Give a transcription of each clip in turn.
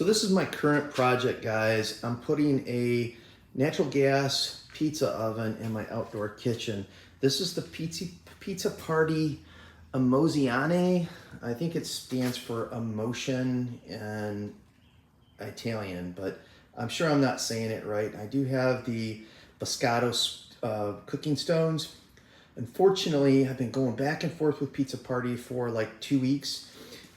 So this is my current project, guys. I'm putting a natural gas pizza oven in my outdoor kitchen. This is the Pizza Party Emozione. I think it stands for emotion in Italian, but I'm sure I'm not saying it right. I do have the Biscotto cooking stones. Unfortunately, I've been going back and forth with Pizza Party for like 2 weeks,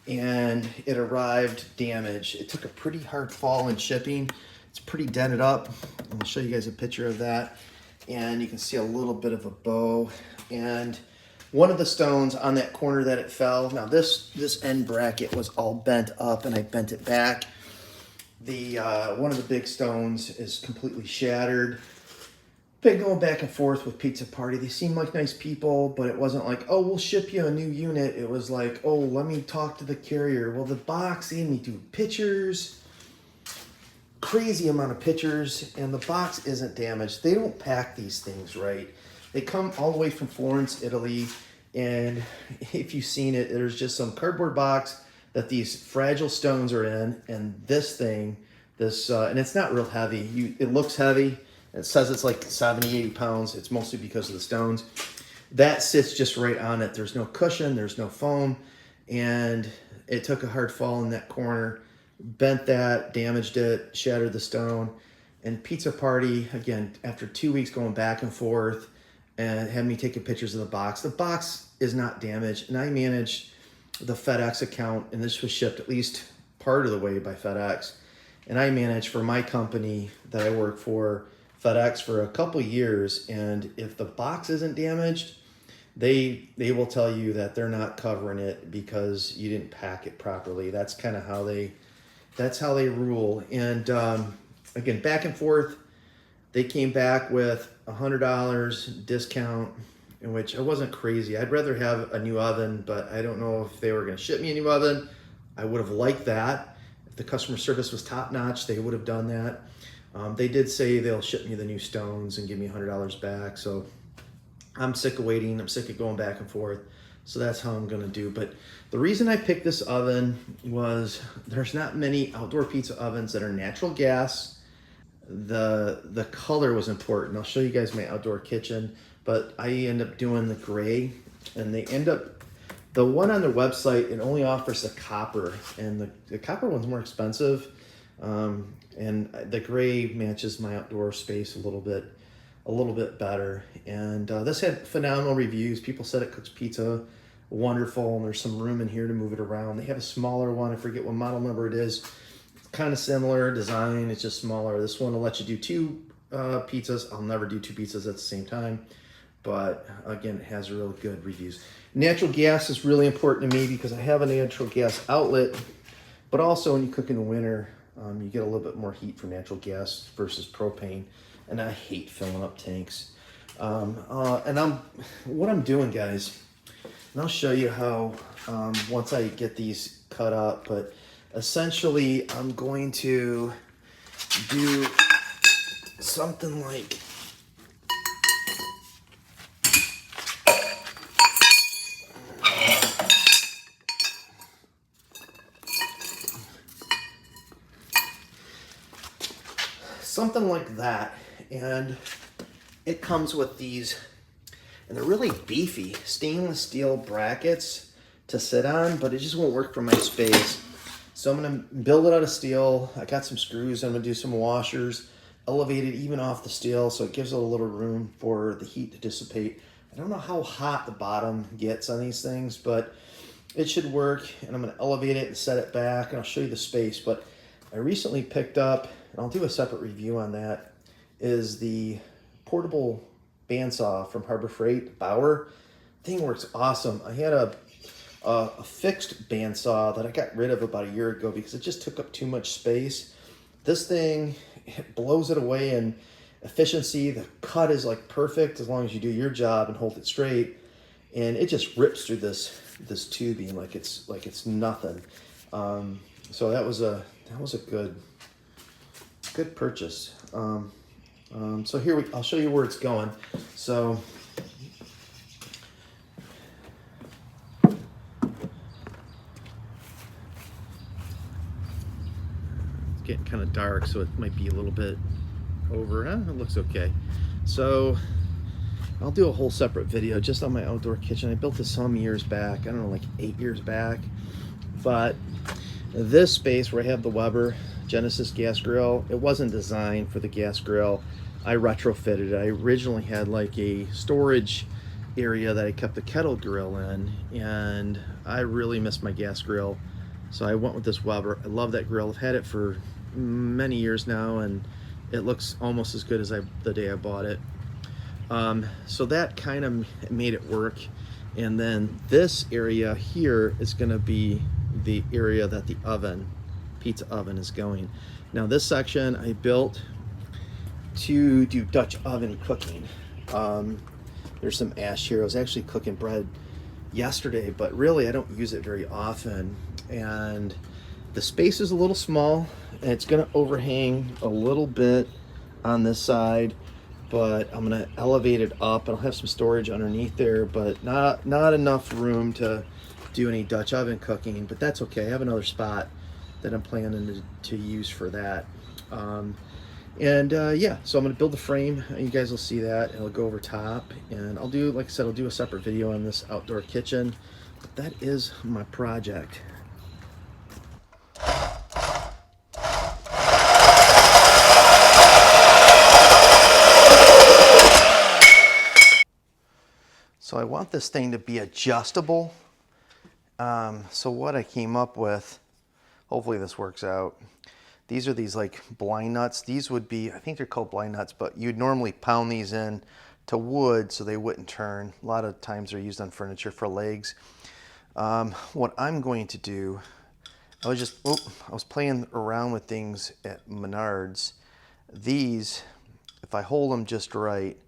and it arrived damaged. It took a pretty hard fall in shipping. It's pretty dented up. I'm gonna show you guys a picture of that. And you can see a little bit of a bow. And one of the stones on that corner that it fell, now this end bracket was all bent up and I bent it back. The one of the big stones is completely shattered. Been going back and forth with Pizza Party. They seem like nice people, but it wasn't like, oh, we'll ship you a new unit. It was like, oh, let me talk to the carrier. Well, the box, they need to do pictures, crazy amount of pictures, and the box isn't damaged. They don't pack these things right. They come all the way from Florence, Italy, and if you've seen it, there's just some cardboard box that these fragile stones are in, and this thing, and it's not real heavy. It looks heavy. It says it's like 70, 80 pounds. It's mostly because of the stones. That sits just right on it. There's no cushion, there's no foam, and it took a hard fall in that corner, bent that, damaged it, shattered the stone. And Pizza Party, again, after 2 weeks going back and forth, and had me taking pictures of the box. The box is not damaged, and I managed the FedEx account, and this was shipped at least part of the way by FedEx. And I managed for my company that I work for, FedEx, for a couple years, and if the box isn't damaged, they will tell you that they're not covering it because you didn't pack it properly. That's kind of how they rule. And again, back and forth, they came back with $100 discount, in which I wasn't crazy. I'd rather have a new oven, but I don't know if they were going to ship me a new oven. I would have liked that. If the customer service was top notch, they would have done that. They did say they'll ship me the new stones and give me $100 back. So I'm sick of waiting. I'm sick of going back and forth. So that's how I'm gonna do. But the reason I picked this oven was there's not many outdoor pizza ovens that are natural gas. The color was important. I'll show you guys my outdoor kitchen, but I end up doing the gray, and the one on their website, it only offers the copper, and the copper one's more expensive. And the gray matches my outdoor space a little bit better. And this had phenomenal reviews. People said it cooks pizza wonderful, and there's some room in here to move it around. They have a smaller one. I forget what model number it is. It's kind of similar design. It's just smaller. This one will let you do two pizzas. I'll never do two pizzas at the same time. But again, it has really good reviews. Natural gas is really important to me because I have a natural gas outlet, but also when you cook in the winter, you get a little bit more heat from natural gas versus propane, and I hate filling up tanks. What I'm doing, guys, and I'll show you how once I get these cut up, but essentially I'm going to do something like that, and it comes with these, and they're really beefy stainless steel brackets to sit on, but it just won't work for my space. So I'm gonna build it out of steel. I got some screws. I'm gonna do some washers, elevate it even off the steel so it gives it a little room for the heat to dissipate. I don't know how hot the bottom gets on these things, but it should work. And I'm gonna elevate it and set it back, and I'll show you the space. But I recently picked up, and I'll do a separate review on that, is the portable bandsaw from Harbor Freight, Bauer. Thing works awesome. I had a fixed bandsaw that I got rid of about a year ago because it just took up too much space. This thing, it blows it away in efficiency. The cut is like perfect as long as you do your job and hold it straight, and it just rips through this tubing like it's nothing. So that was a good purchase. So here I'll show you where it's going. So getting kind of dark, so it might be a little bit over. It looks okay. So I'll do a whole separate video just on my outdoor kitchen. I built this some years back. I don't know, like 8 years back. But this space where I have the Weber Genesis gas grill, it wasn't designed for the gas grill. I retrofitted it. I originally had like a storage area that I kept the kettle grill in, and I really missed my gas grill. So I went with this Weber. I love that grill. I've had it for many years now, and it looks almost as good as the day I bought it. So that kind of made it work. And then this area here is going to be the area that the oven, pizza oven, is going. Now this section I built to do Dutch oven cooking. There's some ash here. I was actually cooking bread yesterday, but really I don't use it very often. And the space is a little small, and it's going to overhang a little bit on this side, but I'm going to elevate it up, and I'll have some storage underneath there, but not enough room to do any Dutch oven cooking, but that's okay. I have another spot that I'm planning to use for that. Yeah, so I'm going to build the frame. You guys will see that. It'll go over top, and I'll do, like I said, I'll do a separate video on this outdoor kitchen. But that is my project. So I want this thing to be adjustable. So what I came up with, hopefully this works out. These are these like blind nuts. These would be, I think they're called blind nuts, but you'd normally pound these in to wood so they wouldn't turn. A lot of times they're used on furniture for legs. What I'm going to do, I was playing around with things at Menards. These, if I hold them just right,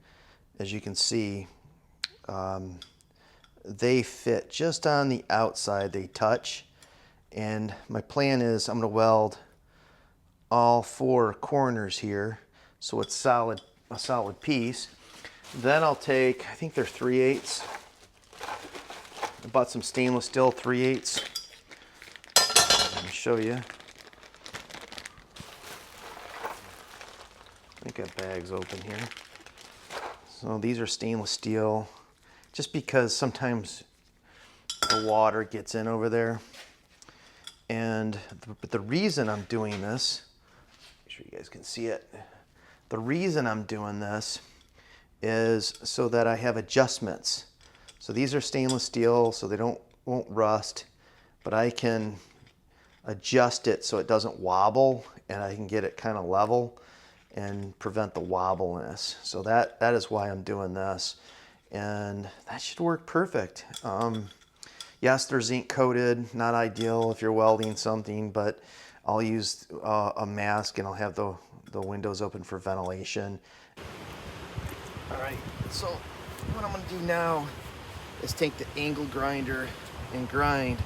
as you can see, they fit just on the outside, they touch. And my plan is I'm going to weld all 4 corners here so it's a solid piece. Then I'll take, I think they're 3/8. I bought some stainless steel 3/8. Let me show you. I think that bag's open here. So these are stainless steel, just because sometimes the water gets in over there. But the reason I'm doing this, make sure you guys can see it. The reason I'm doing this is so that I have adjustments. So these are stainless steel, so they won't rust, but I can adjust it so it doesn't wobble, and I can get it kind of level and prevent the wobbleness. So that is why I'm doing this, and that should work perfect. Yes, they're zinc coated, not ideal if you're welding something, but I'll use a mask, and I'll have the windows open for ventilation. All right, so what I'm gonna do now is take the angle grinder and grind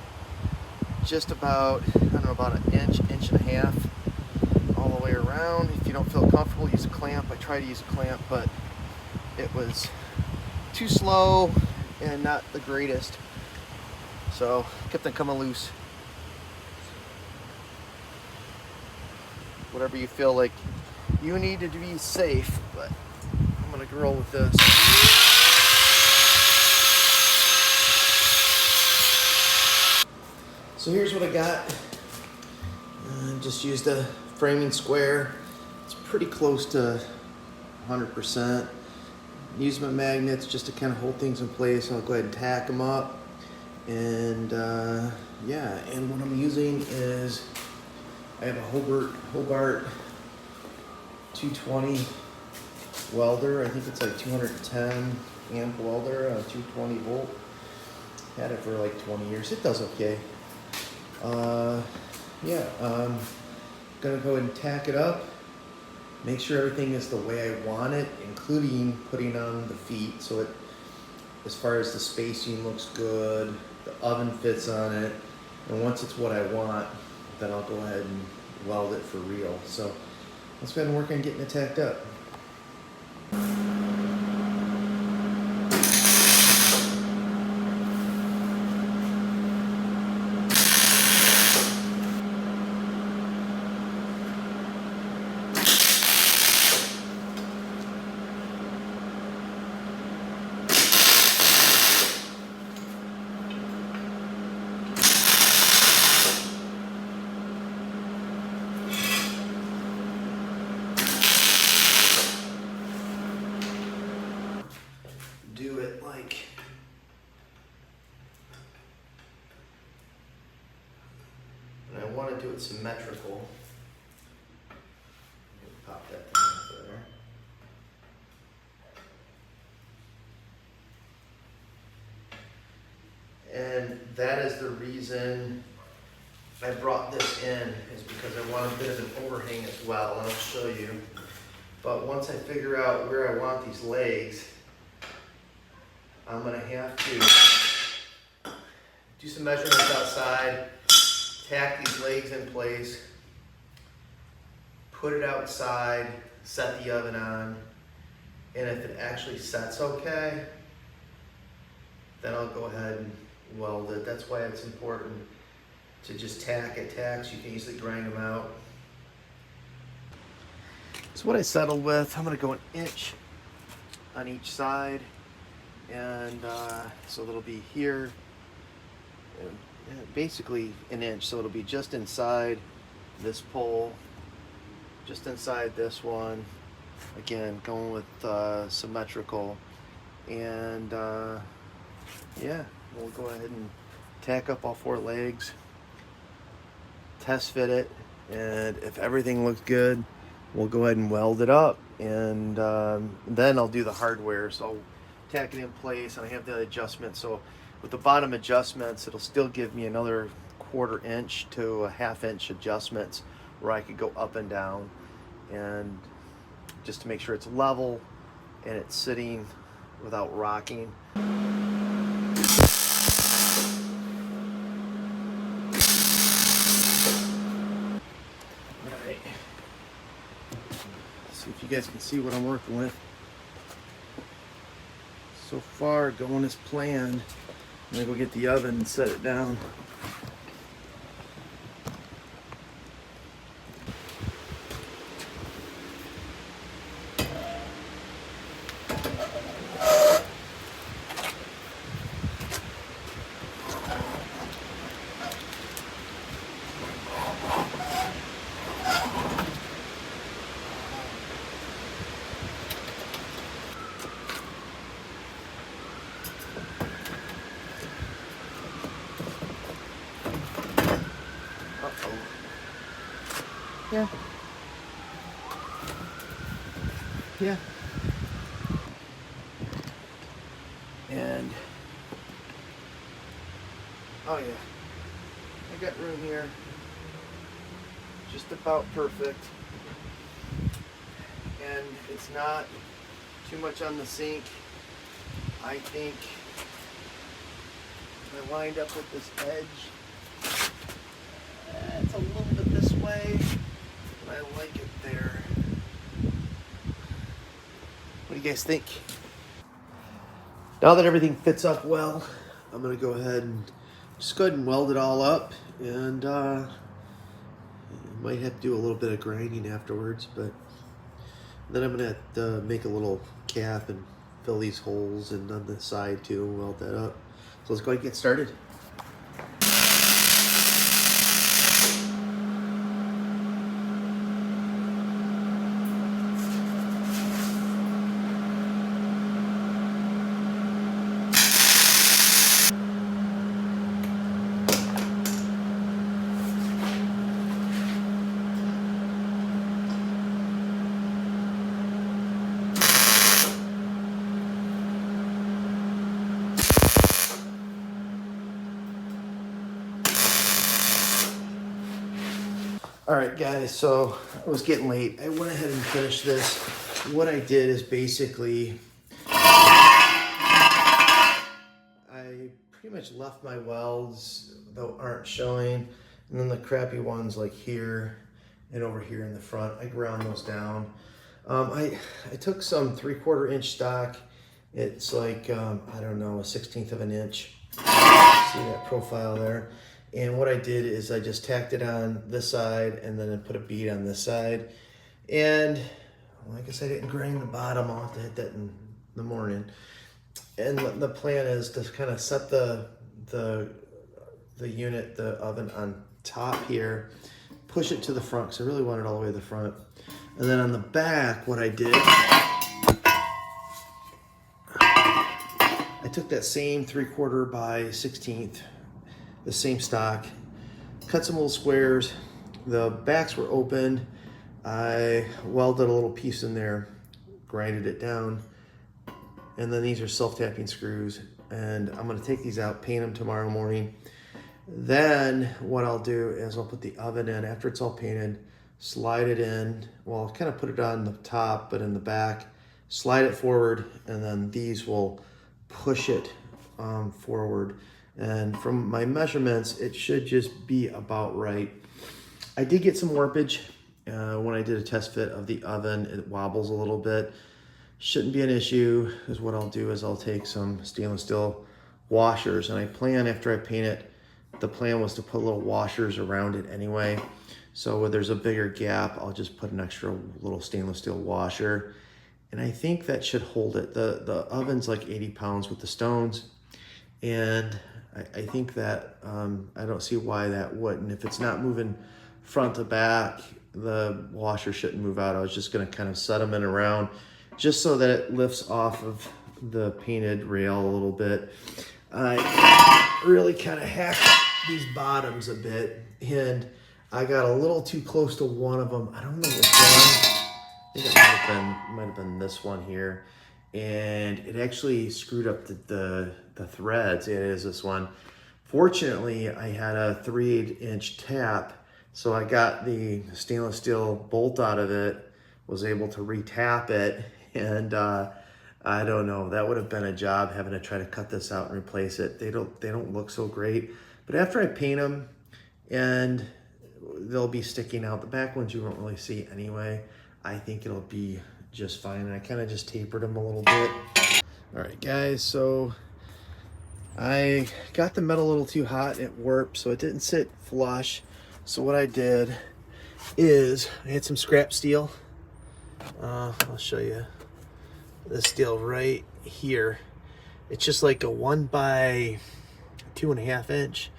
just about, I don't know, about an inch and a half all the way around. If you don't feel comfortable, use a clamp. I try to use a clamp, but it was too slow and not the greatest. So kept them coming loose. Whatever you feel like you need to be safe, but I'm gonna roll with this. So here's what I got. Just used a framing square. It's pretty close to 100%. Use my magnets just to kind of hold things in place. I'll go ahead and tack them up. And yeah, and what I'm using is I have a Hobart 220 welder. I think it's like 210 amp welder, 220 volt. Had it for like 20 years. It does okay. Yeah, gonna go ahead and tack it up. Make sure everything is the way I want it, including putting on the feet, so it, as far as the spacing, looks good. The oven fits on it, and once it's what I want, then I'll go ahead and weld it for real. So let's go ahead and work on getting it tacked up. to do it symmetrical. Pop that thing up there. And that is the reason I brought this in, is because I want a bit of an overhang as well, and I'll show you. But once I figure out where I want these legs, I'm gonna have to do some measurements outside, tack these legs in place, put it outside, set the oven on, and if it actually sets okay, then I'll go ahead and weld it. That's why it's important to just tack it. Tacks, you can easily grind them out. So what I settled with, I'm gonna go 1 inch on each side, and so that'll be here, basically 1 inch, so it'll be just inside this pole, just inside this one. Again, going with symmetrical, and yeah, we'll go ahead and tack up all 4 legs, test fit it, and if everything looks good, we'll go ahead and weld it up, and then I'll do the hardware. So I'll tack it in place, and I have the adjustment. So with the bottom adjustments, it'll still give me another 1/4 inch to a 1/2 inch adjustments where I could go up and down, and just to make sure it's level and it's sitting without rocking. See if you guys can see what I'm working with. So far, going as planned. I'm gonna go get the oven and set it down. Yeah. Yeah. And oh yeah, I got room here. Just about perfect. And it's not too much on the sink. I think I lined up with this edge. It's a little bit this way, but I like it there. What do you guys think? Now that everything fits up well, I'm gonna go ahead and just go ahead and weld it all up, and might have to do a little bit of grinding afterwards, but then I'm gonna have to make a little cap and fill these holes, and on the side too, and weld that up. So let's go ahead and get started. All right, guys, so it was getting late. I went ahead and finished this. What I did is basically, I pretty much left my welds that aren't showing, and then the crappy ones like here and over here in the front, I ground those down. I took some 3/4 inch stock. It's like, I don't know, 1/16 of an inch. See that profile there? And what I did is I just tacked it on this side, and then I put a bead on this side. And well, I guess I didn't grind the bottom. I'll have to hit that in the morning. And the plan is to kind of set the unit, the oven on top here, push it to the front, because I really want it all the way to the front. And then on the back, what I did, I took that same 3/4 by 1/16, the same stock, cut some little squares, The backs were open. I welded a little piece in there, grinded it down, and then these are self-tapping screws. And I'm gonna take these out, paint them tomorrow morning. Then what I'll do is I'll put the oven in after it's all painted, slide it in. Well, I'll kind of put it on the top, but in the back, slide it forward, and then these will push it forward. And from my measurements, it should just be about right. I did get some warpage when I did a test fit of the oven. It wobbles a little bit. Shouldn't be an issue, because what I'll do is I'll take some stainless steel washers, and I plan after I paint it, the plan was to put little washers around it anyway. So where there's a bigger gap, I'll just put an extra little stainless steel washer. And I think that should hold it. The oven's like 80 pounds with the stones. And I think that, I don't see why that wouldn't. If it's not moving front to back, the washer shouldn't move out. I was just gonna kind of set them in around just so that it lifts off of the painted rail a little bit. I really kind of hacked these bottoms a bit, and I got a little too close to one of them. I don't know which one. I think it might have been this one here, and it actually screwed up the threads. It is this one. Fortunately, I had a 3/8" tap, so I got the stainless steel bolt out of it, was able to re-tap it, and I don't know, that would have been a job having to try to cut this out and replace it. They don't look so great, but after I paint them, and they'll be sticking out. The back ones you won't really see anyway. I think it'll be just fine. And I kind of just tapered them a little bit. All right, guys, so I got the metal a little too hot. It warped, so it didn't sit flush. So what I did is I had some scrap steel. I'll show you this steel right here. It's just like a 1 by 2.5 inch.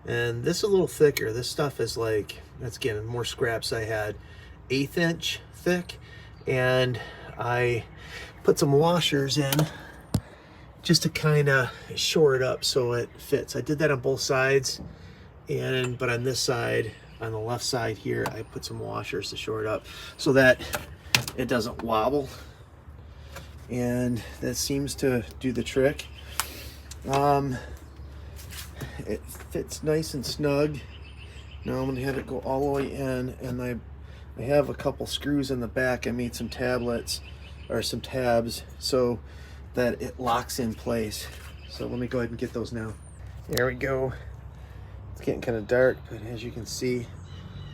And this is a little thicker. This stuff is like, that's again, more scraps I had. 1/8 inch thick. And I put some washers in just to kind of shore it up so it fits. I did that on both sides, but on this side, on the left side here, I put some washers to shore it up so that it doesn't wobble. And that seems to do the trick. It fits nice and snug. Now I'm gonna have it go all the way in, and I have a couple screws in the back. I made some tablets or some tabs so that it locks in place. So let me go ahead and get those now. There we go. It's getting kind of dark, but as you can see,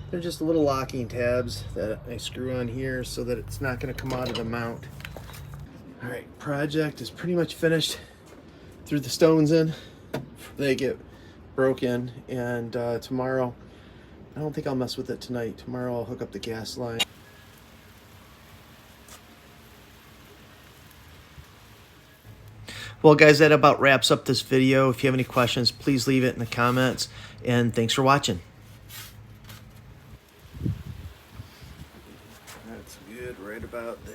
they're just little locking tabs that I screw on here so that it's not going to come out of the mount. All right, project is pretty much finished. Threw the stones in, they get broken, and tomorrow, I don't think I'll mess with it tonight. Tomorrow I'll hook up the gas line. Well, guys, that about wraps up this video. If you have any questions, please leave it in the comments, and thanks for watching. That's good right about there.